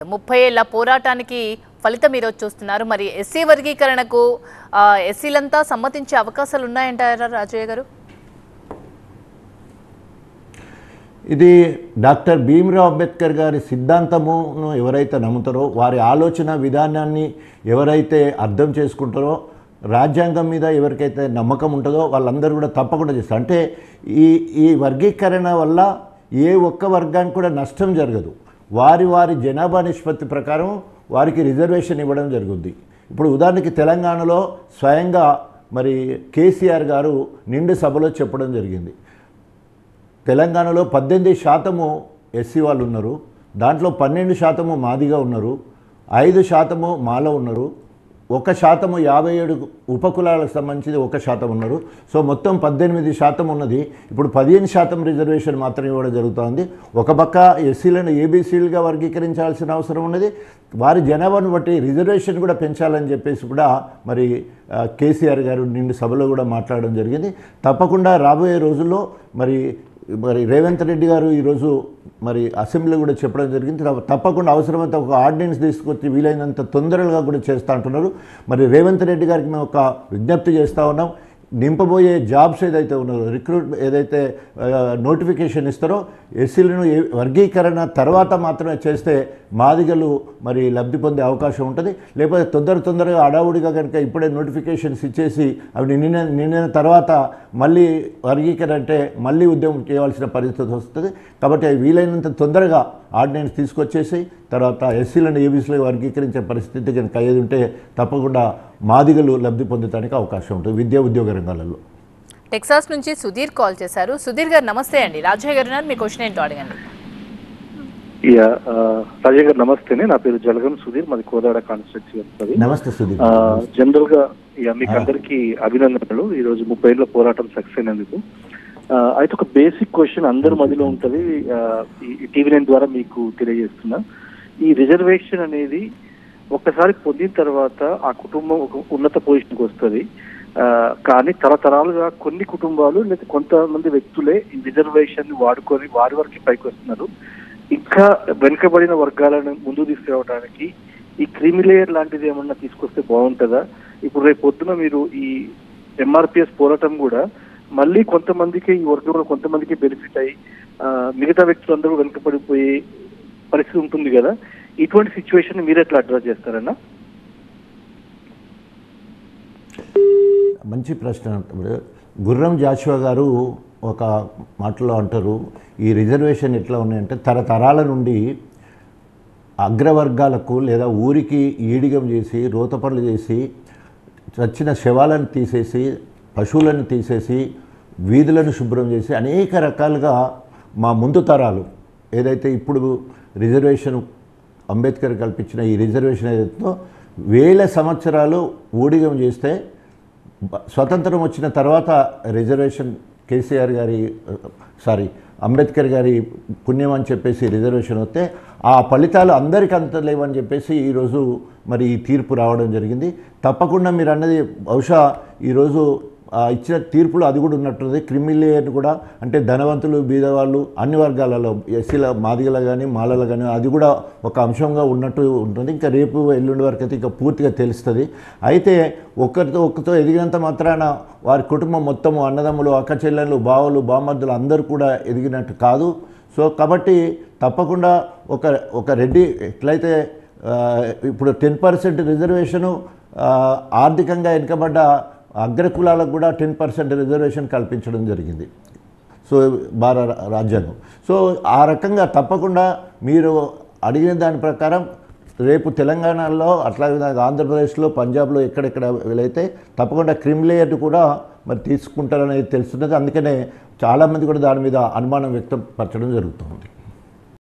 30 ఏళ్ల పోరాటానికి ఫలితం ఈరోజు చూస్తున్నారు. మరి ఎస్సీ వర్గీకరణకు ఎస్సీలంతా సమ్మతించే అవకాశాలు ఉన్నాయంటారా రాజయ్య గారు? ఇది డాక్టర్ భీమ్రావ్ అంబేద్కర్ గారి సిద్ధాంతమును ఎవరైతే నమ్ముతారో, వారి ఆలోచన విధానాన్ని ఎవరైతే అర్థం చేసుకుంటారో, రాజ్యాంగం మీద ఎవరికైతే నమ్మకం ఉంటుందో వాళ్ళందరూ కూడా తప్పకుండా చేస్తారు. అంటే ఈ వర్గీకరణ వల్ల ఏ ఒక్క వర్గానికి కూడా నష్టం జరగదు. వారి జనాభా నిష్పత్తి ప్రకారం వారికి రిజర్వేషన్ ఇవ్వడం జరుగుద్ది. ఇప్పుడు ఉదాహరణకి తెలంగాణలో స్వయంగా మరి కేసీఆర్ గారు నిండు సభలో చెప్పడం జరిగింది. తెలంగాణలో 18% ఎస్సీ వాళ్ళు ఉన్నారు, దాంట్లో 12% మాదిగా ఉన్నారు, 5% మాల ఉన్నారు, 1% 57 ఉపకులాలకు సంబంధించి 1% ఉన్నారు. సో మొత్తం 18% ఉన్నది. ఇప్పుడు 15% రిజర్వేషన్ మాత్రం ఇవ్వడం జరుగుతుంది. ఒక పక్క ఎస్సీలను ఏబీసీలుగా వర్గీకరించాల్సిన అవసరం ఉన్నది. వారి జనాభాను బట్టి రిజర్వేషన్ కూడా పెంచాలని చెప్పేసి కూడా మరి కేసీఆర్ గారు నిండు సభలో కూడా మాట్లాడడం జరిగింది. తప్పకుండా రాబోయే రోజుల్లో మరి రేవంత్ రెడ్డి గారు ఈరోజు మరి అసెంబ్లీలో కూడా చెప్పడం జరిగింది. తప్పకుండా అవసరమైతే ఒక ఆర్డినెన్స్ తీసుకొచ్చి వీలైనంత తొందరగా కూడా చేస్తూ అంటున్నారు. మరి రేవంత్ రెడ్డి గారికి మేము ఒక విజ్ఞప్తి చేస్తూ ఉన్నాం. నింపబోయే జాబ్స్ ఏదైతే ఉన్నారో, రిక్రూట్ ఏదైతే నోటిఫికేషన్ ఇస్తారో, ఎస్సీలను వర్గీకరణ తర్వాత మాత్రమే చేస్తే మాదిగలు మరి లబ్ధి పొందే అవకాశం ఉంటుంది. లేకపోతే తొందరగా అడావుడిగా కనుక ఇప్పుడే నోటిఫికేషన్స్ ఇచ్చేసి అవి నిన్న తర్వాత మళ్ళీ వర్గీకరణ అంటే మళ్ళీ ఉద్యమం చేయాల్సిన పరిస్థితి వస్తుంది. కాబట్టి అవి వీలైనంత తొందరగా ఆర్డినెన్స్ తీసుకొచ్చేసి తర్వాత ఎస్సీలను ఏబీసీలుగా వర్గీకరించే పరిస్థితి కనుక అయ్యేది ఉంటే తప్పకుండా మాదిగలు లబ్ధి పొందడానికి అవకాశం ఉంటుంది విద్యా ఉద్యోగ రంగాలలో. టెక్సాస్ నుంచి సుధీర్ కాల్ చేశారు. సుధీర్ గారు నమస్తే అండి. రాజయ్య గారు మీ క్వశ్చన్ ఏంటో అడగండి. రాజయ్య గారు నమస్తే. నా పేరు జలగం సుధీర్, మాది కోదాడ కాన్స్టిట్యూన్సీ వస్తుంది. నమస్తే సుధీర్. జనరల్ గా మీకు అందరికీ అభినందనలు. ఈ రోజు 30 ఏళ్ల పోరాటం సక్సెస్ అయినందుకు. అయితే ఒక బేసిక్ క్వశ్చన్ అందరి మధ్యలో ఉంటుంది, టీవీ నైన్ ద్వారా మీకు తెలియజేస్తున్నా. ఈ రిజర్వేషన్ అనేది ఒక్కసారి పొందిన తర్వాత ఆ కుటుంబం ఒక ఉన్నత పొజిషన్కి వస్తుంది. కానీ తరతరాలుగా కొన్ని కుటుంబాలు లేదా కొంతమంది వ్యక్తులే ఈ రిజర్వేషన్ వాడుకొని వారి వరకు పైకి వస్తున్నారు. ఇంకా వెనుకబడిన వర్గాలను ముందుకు తీసుకురావడానికి ఈ క్రిమిలేయర్ లాంటిది ఏమన్నా తీసుకొస్తే బాగుంటుందా? ఇప్పుడు రేపు పొద్దున మీరు ఈ ఎంఆర్పిఎస్ పోరాటం కూడా మళ్ళీ కొంతమందికి ఈ వర్గంలో కొంతమందికి బెనిఫిట్ అయ్యి మిగతా వ్యక్తులందరూ వెనుకబడిపోయే పరిస్థితి ఉంటుంది కదా. ఇటువంటి సిచ్యువేషన్ మీరు ఎట్లా అడ్రస్ చేస్తారన్నా? మంచి ప్రశ్న. గుర్రం జాషువా గారు ఒక మాటలో అంటారు, ఈ రిజర్వేషన్ ఎట్లా ఉన్నాయంటే తరతరాల నుండి అగ్రవర్గాలకు లేదా ఊరికి ఈడిగం చేసి రోత పనులు చేసి చచ్చిన శవాలను తీసేసి పశువులను తీసేసి వీధులను శుభ్రం చేసి అనేక రకాలుగా మా ముందు తరాలు ఏదైతే ఇప్పుడు రిజర్వేషన్ అంబేద్కర్ కల్పించిన ఈ రిజర్వేషన్ ఏదైతే వేల సంవత్సరాలు ఊడిగం చేస్తే స్వతంత్రం వచ్చిన తర్వాత రిజర్వేషన్ అంబేద్కర్ గారి పుణ్యం అని చెప్పేసి రిజర్వేషన్ వస్తే ఆ ఫలితాలు అందరికీ అంతలేవని చెప్పేసి ఈరోజు మరి ఈ తీర్పు రావడం జరిగింది. తప్పకుండా మీరు అన్నది బహుశా ఈరోజు ఇచ్చిన తీర్పులో అది కూడా ఉన్నట్టుంది. క్రిమిలేయర్ కూడా అంటే ధనవంతులు బీదవాళ్ళు అన్ని వర్గాలలో ఎస్సీల మాదిగల కానీ మాలల కానీ అది కూడా ఒక అంశంగా ఉన్నట్టు ఉంటుంది. ఇంకా రేపు ఎల్లుండి వరకు అయితే ఇంకా పూర్తిగా తెలుస్తుంది. అయితే ఒక్కరితో ఎదిగినంత మాత్రాన వారి కుటుంబం మొత్తము అన్నదమ్ములు అక్క చెల్లెళ్ళు బావలు బామర్దులు అందరూ కూడా ఎదిగినట్టు కాదు. సో కాబట్టి తప్పకుండా ఒక రెడ్డి ఎట్లయితే ఇప్పుడు 10% రిజర్వేషను ఆర్థికంగా వెనుకబడ్డ అగ్రకులాలకు కూడా 10% రిజర్వేషన్ కల్పించడం జరిగింది సో భారత రాజ్యాంగం. సో ఆ రకంగా తప్పకుండా మీరు అడిగిన దాని ప్రకారం రేపు తెలంగాణలో అట్లాగే ఆంధ్రప్రదేశ్లో పంజాబ్లో ఎక్కడెక్కడ వీలైతే తప్పకుండా క్రిమిలేయర్ కూడా మరి తీసుకుంటారనేది తెలుస్తున్నది. అందుకనే చాలామంది కూడా దాని మీద అనుమానం వ్యక్తం పరచడం జరుగుతుంది.